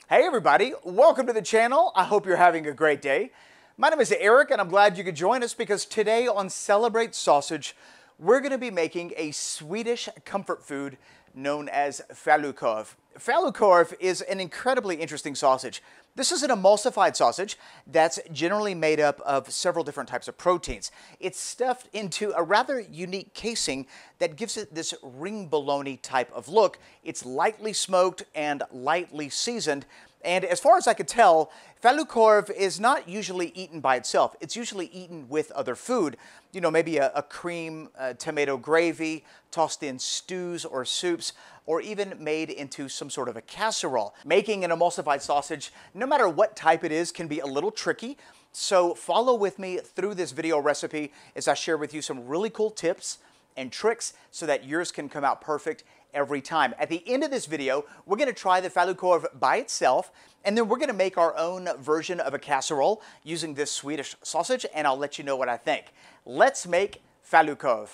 Hey everybody, welcome to the channel. I hope you're having a great day. My name is Eric and I'm glad you could join us because today on Celebrate Sausage, we're going to be making a Swedish comfort food known as Falukorv. Falukorv is an incredibly interesting sausage. This is an emulsified sausage that's generally made up of several different types of proteins. It's stuffed into a rather unique casing that gives it this ring bologna type of look. It's lightly smoked and lightly seasoned. And as far as I could tell, Falukorv is not usually eaten by itself. It's usually eaten with other food. You know, maybe a cream, tomato gravy, tossed in stews or soups, or even made into some sort of a casserole. Making an emulsified sausage, no matter what type it is, can be a little tricky. So follow with me through this video recipe as I share with you some really cool tips and tricks so that yours can come out perfect every time. At the end of this video, we're going to try the Falukorv by itself, and then we're going to make our own version of a casserole using this Swedish sausage, and I'll let you know what I think. Let's make Falukorv.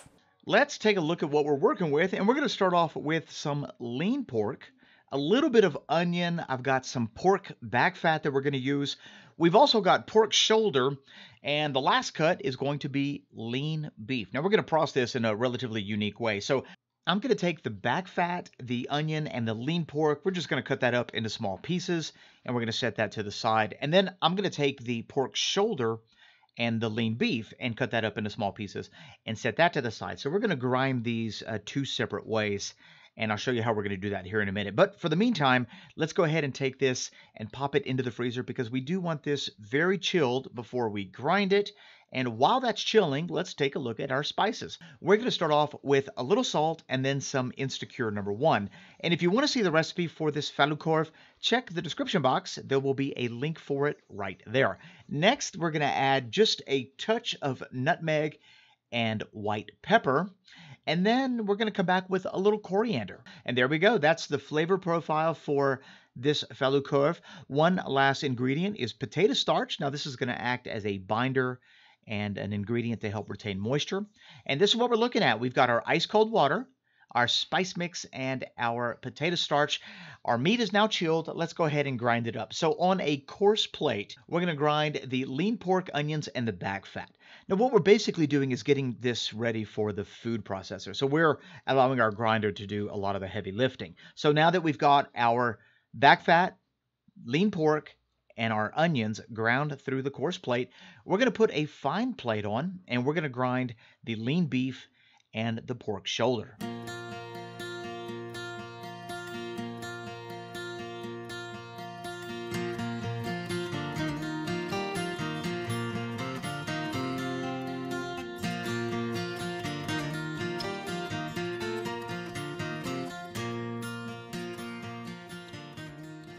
Let's take a look at what we're working with, and we're going to start off with some lean pork, a little bit of onion. I've got some pork back fat that we're going to use. We've also got pork shoulder, and the last cut is going to be lean beef. Now we're going to process this in a relatively unique way. So I'm going to take the back fat, the onion, and the lean pork. We're just going to cut that up into small pieces, and we're going to set that to the side. And then I'm going to take the pork shoulder and the lean beef and cut that up into small pieces and set that to the side. So we're going to grind these two separate ways, and I'll show you how we're going to do that here in a minute. But for the meantime, let's go ahead and take this and pop it into the freezer because we do want this very chilled before we grind it. And while that's chilling, let's take a look at our spices. We're going to start off with a little salt and then some Instacure #1. And if you want to see the recipe for this Falukorv, check the description box. There will be a link for it right there. Next, we're going to add just a touch of nutmeg and white pepper. And then we're going to come back with a little coriander. And there we go. That's the flavor profile for this Falukorv. One last ingredient is potato starch. Now this is going to act as a binder and an ingredient to help retain moisture. And this is what we're looking at. We've got our ice cold water, our spice mix, and our potato starch. Our meat is now chilled. Let's go ahead and grind it up. So on a coarse plate, we're going to grind the lean pork, onions, and the back fat. Now what we're basically doing is getting this ready for the food processor. So we're allowing our grinder to do a lot of the heavy lifting. So now that we've got our back fat, lean pork, and our onions ground through the coarse plate, we're going to put a fine plate on, and we're going to grind the lean beef and the pork shoulder.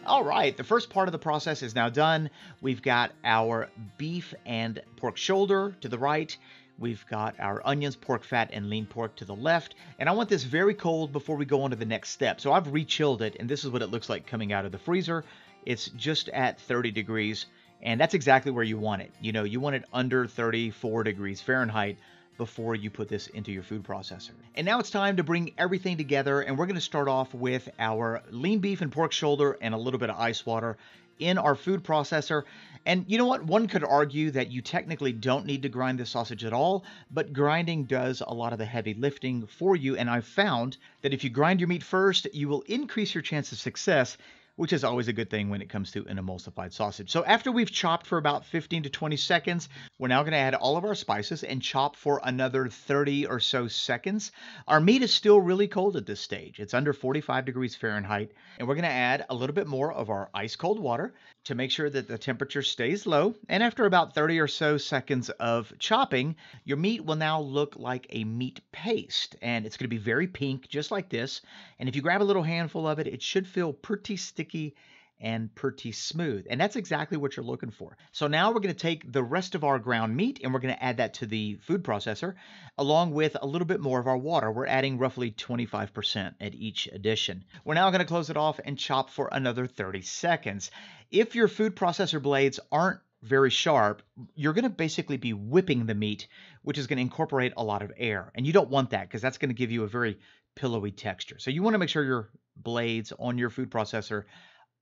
All right, the first part of the process is now done. We've got our beef and pork shoulder to the right. We've got our onions, pork fat, and lean pork to the left. And I want this very cold before we go on to the next step. So I've re-chilled it, and this is what it looks like coming out of the freezer. It's just at 30 degrees, and that's exactly where you want it. You know, you want it under 34 degrees Fahrenheit before you put this into your food processor. And now it's time to bring everything together, and we're going to start off with our lean beef and pork shoulder and a little bit of ice water in our food processor. And you know what? One could argue that you technically don't need to grind this sausage at all, but grinding does a lot of the heavy lifting for you, and I've found that if you grind your meat first, you will increase your chance of success, which is always a good thing when it comes to an emulsified sausage. So after we've chopped for about 15 to 20 seconds, we're now going to add all of our spices and chop for another 30 or so seconds. Our meat is still really cold at this stage. It's under 45 degrees Fahrenheit, and we're going to add a little bit more of our ice cold water to make sure that the temperature stays low. And after about 30 or so seconds of chopping, your meat will now look like a meat paste, and it's going to be very pink, just like this. And if you grab a little handful of it, it should feel pretty sticky and pretty smooth. And that's exactly what you're looking for. So now we're going to take the rest of our ground meat and we're going to add that to the food processor along with a little bit more of our water. We're adding roughly 25% at each addition. We're now going to close it off and chop for another 30 seconds. If your food processor blades aren't very sharp, you're going to basically be whipping the meat, which is going to incorporate a lot of air. And you don't want that because that's going to give you a very pillowy texture. So you want to make sure your blades on your food processor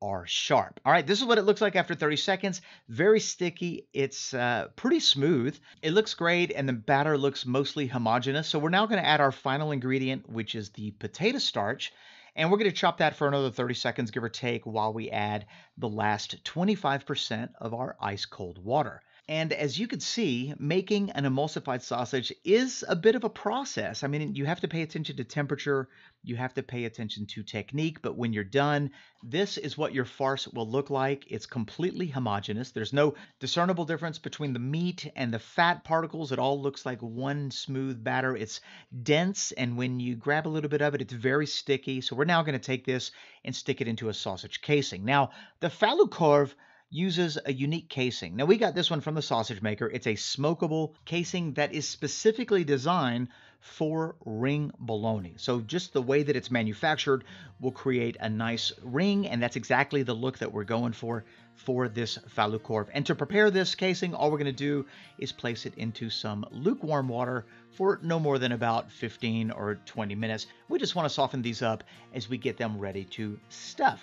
are sharp. All right, this is what it looks like after 30 seconds. Very sticky. It's pretty smooth. It looks great, and the batter looks mostly homogeneous. So we're now going to add our final ingredient, which is the potato starch. And we're going to chop that for another 30 seconds, give or take, while we add the last 25% of our ice cold water. And as you can see, making an emulsified sausage is a bit of a process. I mean, you have to pay attention to temperature, you have to pay attention to technique, but when you're done, this is what your farce will look like. It's completely homogeneous. There's no discernible difference between the meat and the fat particles. It all looks like one smooth batter. It's dense, and when you grab a little bit of it, it's very sticky. So we're now going to take this and stick it into a sausage casing. Now, the Falukorv uses a unique casing. Now, we got this one from the sausage maker. It's a smokable casing that is specifically designed for ring bologna. So just the way that it's manufactured will create a nice ring, and that's exactly the look that we're going for this Falukorv. And to prepare this casing, all we're going to do is place it into some lukewarm water for no more than about 15 or 20 minutes. We just want to soften these up as we get them ready to stuff.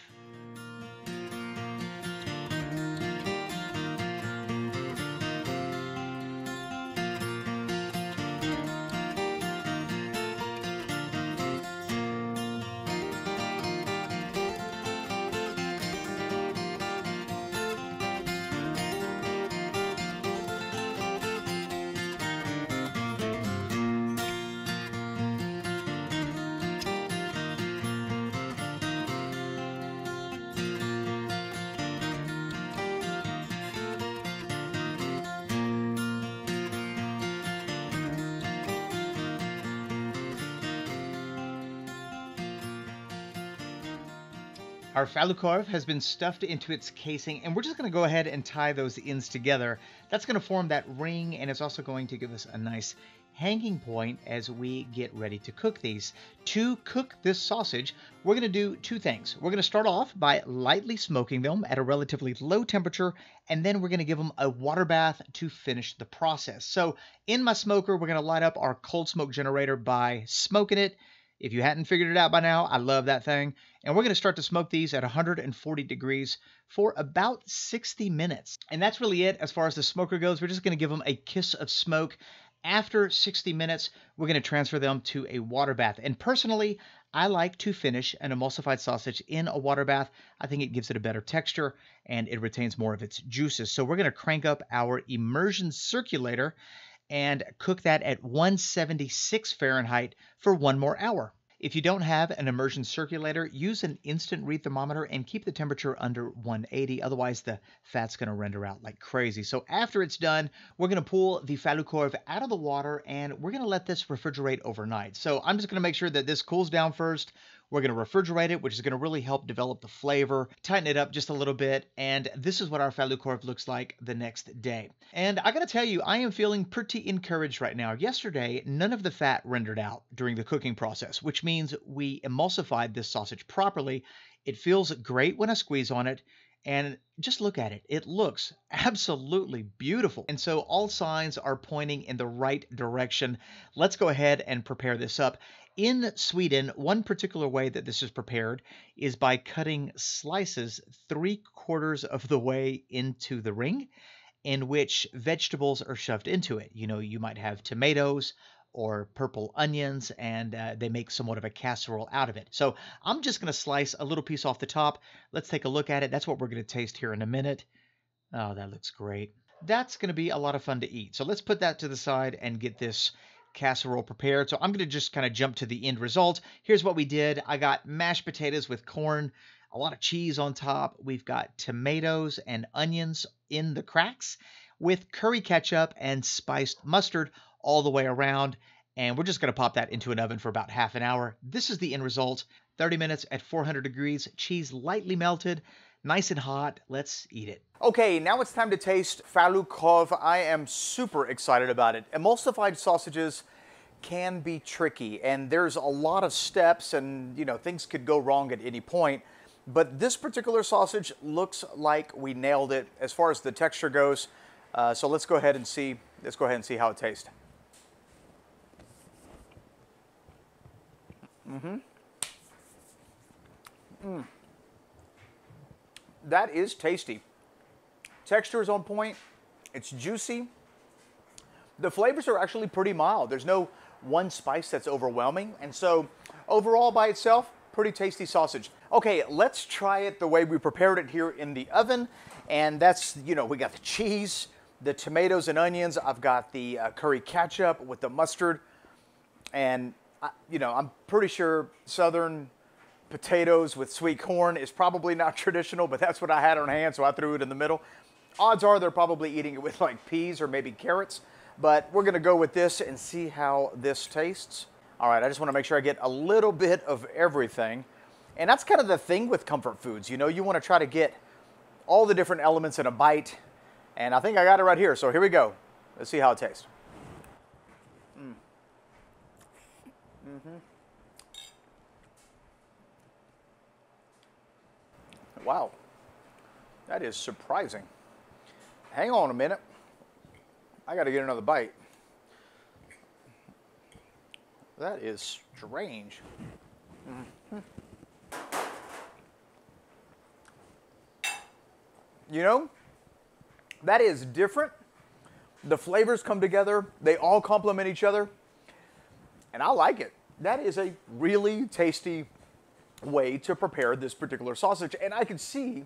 Our Falukorv has been stuffed into its casing, and we're just going to go ahead and tie those ends together. That's going to form that ring, and it's also going to give us a nice hanging point as we get ready to cook these. To cook this sausage, we're going to do two things. We're going to start off by lightly smoking them at a relatively low temperature, and then we're going to give them a water bath to finish the process. So in my smoker, we're going to light up our cold smoke generator by smoking it. If you hadn't figured it out by now, I love that thing. And we're going to start to smoke these at 140 degrees for about 60 minutes. And that's really it as far as the smoker goes. We're just going to give them a kiss of smoke. After 60 minutes, we're going to transfer them to a water bath. And personally, I like to finish an emulsified sausage in a water bath. I think it gives it a better texture and it retains more of its juices. So we're going to crank up our immersion circulator and cook that at 176 Fahrenheit for 1 more hour. If you don't have an immersion circulator, use an instant read thermometer and keep the temperature under 180. Otherwise, the fat's going to render out like crazy. So after it's done, we're going to pull the Falukorv out of the water and we're going to let this refrigerate overnight. So I'm just going to make sure that this cools down first. We're going to refrigerate it, which is going to really help develop the flavor, tighten it up just a little bit, and this is what our Falukorv looks like the next day. And I got to tell you, I am feeling pretty encouraged right now. Yesterday, none of the fat rendered out during the cooking process, which means we emulsified this sausage properly. It feels great when I squeeze on it, and just look at it. It looks absolutely beautiful. And so all signs are pointing in the right direction. Let's go ahead and prepare this up. In Sweden, one particular way that this is prepared is by cutting slices 3/4 of the way into the ring, in which vegetables are shoved into it. You know, you might have tomatoes or purple onions, and they make somewhat of a casserole out of it. So I'm just going to slice a little piece off the top. Let's take a look at it. That's what we're going to taste here in a minute. Oh, that looks great. That's going to be a lot of fun to eat. So let's put that to the side and get this casserole prepared. So I'm going to just kind of jump to the end result. Here's what we did. I got mashed potatoes with corn, a lot of cheese on top. We've got tomatoes and onions in the cracks with curry ketchup and spiced mustard all the way around. And we're just going to pop that into an oven for about half an hour. This is the end result. 30 minutes at 400 degrees, cheese lightly melted, nice and hot. Let's eat it. Okay, now it's time to taste Falukorv. I am super excited about it. Emulsified sausages can be tricky, and there's a lot of steps, and things could go wrong at any point. But this particular sausage looks like we nailed it as far as the texture goes. So let's go ahead and see. Let's go ahead and see how it tastes. that is tasty. Texture is on point. It's juicy. The flavors are actually pretty mild. There's no one spice that's overwhelming. And so overall by itself, pretty tasty sausage. Okay, let's try it the way we prepared it here in the oven. And that's, you know, we got the cheese, the tomatoes and onions. I've got the curry ketchup with the mustard. And, you know, I'm pretty sure Southern potatoes with sweet corn is probably not traditional, but that's what I had on hand, so I threw it in the middle. Odds are they're probably eating it with like peas or maybe carrots, but we're gonna go with this and see how this tastes. All right, I just wanna make sure I get a little bit of everything. And that's kind of the thing with comfort foods. You know, you wanna try to get all the different elements in a bite. And I think I got it right here, so here we go. Let's see how it tastes. Wow, that is surprising. Hang on a minute. I got to get another bite. That is strange. You know, that is different. The flavors come together. They all complement each other. And I like it. That is a really tasty way to prepare this particular sausage. And I can see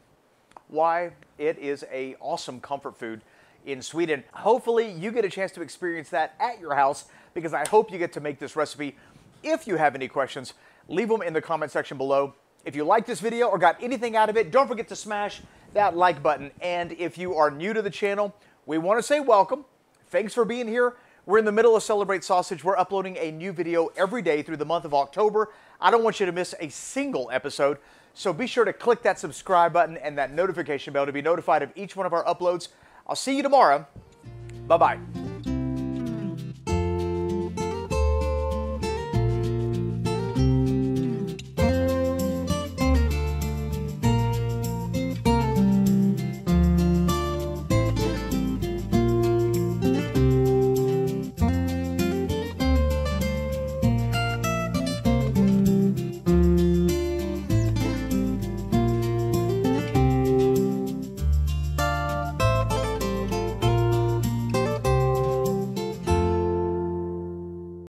why it is an awesome comfort food in Sweden. Hopefully you get a chance to experience that at your house, because I hope you get to make this recipe. If you have any questions, leave them in the comment section below. If you like this video or got anything out of it, don't forget to smash that like button. And if you are new to the channel, we want to say welcome. Thanks for being here. We're in the middle of Celebrate Sausage. We're uploading a new video every day through the month of October. I don't want you to miss a single episode, so be sure to click that subscribe button and that notification bell to be notified of each one of our uploads. I'll see you tomorrow. Bye-bye.